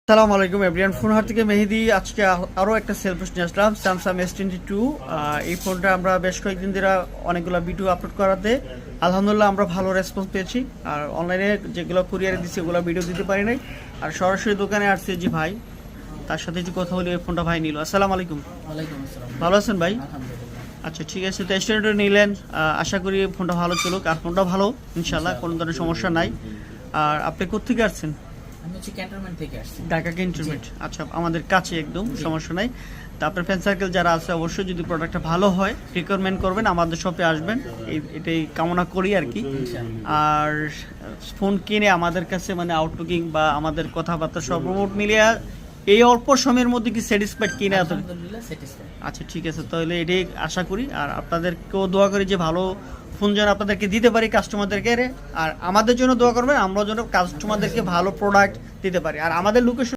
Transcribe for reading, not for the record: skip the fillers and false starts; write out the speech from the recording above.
আসসালামু আলাইকুম এভরিওয়ান, ফোনহাট থেকে মেহেদি। আজকে আরও একটা সেলফোন নিয়ে আসলাম, স্যামসাং S22। এই ফোনটা আমরা বেশ কয়েকদিন ধরে অনেকগুলো ভিডিও আপলোড করাতে আলহামদুলিল্লাহ আমরা ভালো রেসপন্স পেয়েছি। আর অনলাইনে যেগুলো কুরিয়ারে দিচ্ছি ওগুলো ভিডিও দিতে পারি নাই, আর সরাসরি দোকানে আসছে যে ভাই, তার সাথে একটু কথা বলি। এই ফোনটা ভাই নিল। আসসালামু আলাইকুম। ওয়ালাইকুম আসসালাম। ভালো আছেন ভাই? আলহামদুলিল্লাহ। আচ্ছা ঠিক আছে, তো S22 নিলেন, আশা করি ফোনটা ভালো চলুক। আর ফোনটা ভালো ইনশাল্লাহ, কোনো ধরনের সমস্যা নাই। আর আপনি কোথেকে আসছেন? আমি হচ্ছে ক্যান্টনমেন্ট থেকে আসছি। ঢাকা ক্যান্টনমেন্ট। আচ্ছা, আমাদের কাছে একদম, সমস্যা নাই। তো আপনার ফ্রেন্ড সার্কেল যারা আছে অবশ্যই যদি প্রোডাক্টটা ভালো হয় রিকমেন্ড করবেন, আমাদের শপে আসবেন, এটাই কামনা করি আর কি। আর ফোন কিনে আমাদের কাছে মানে আউটলুকিং বা আমাদের কথাবার্তা সর্বমোট মিলিয়ে এই অল্প সময়ের মধ্যে কি স্যাটিসফাইড কিনা? আলহামদুলিল্লাহ স্যাটিসফাইড। আচ্ছা ঠিক আছে, তাহলে এটাই আশা করি। আর আপনাদেরকেও দোয়া করি যে ভালো ফোন যেন আপনাদেরকে দিতে পারি কাস্টমারদেরকে, আর আমাদের জন্য দোয়া করবেন, আমরা যেন কাস্টমারদেরকে ভালো প্রোডাক্ট দিতে পারি। আর আমাদের লোকেশন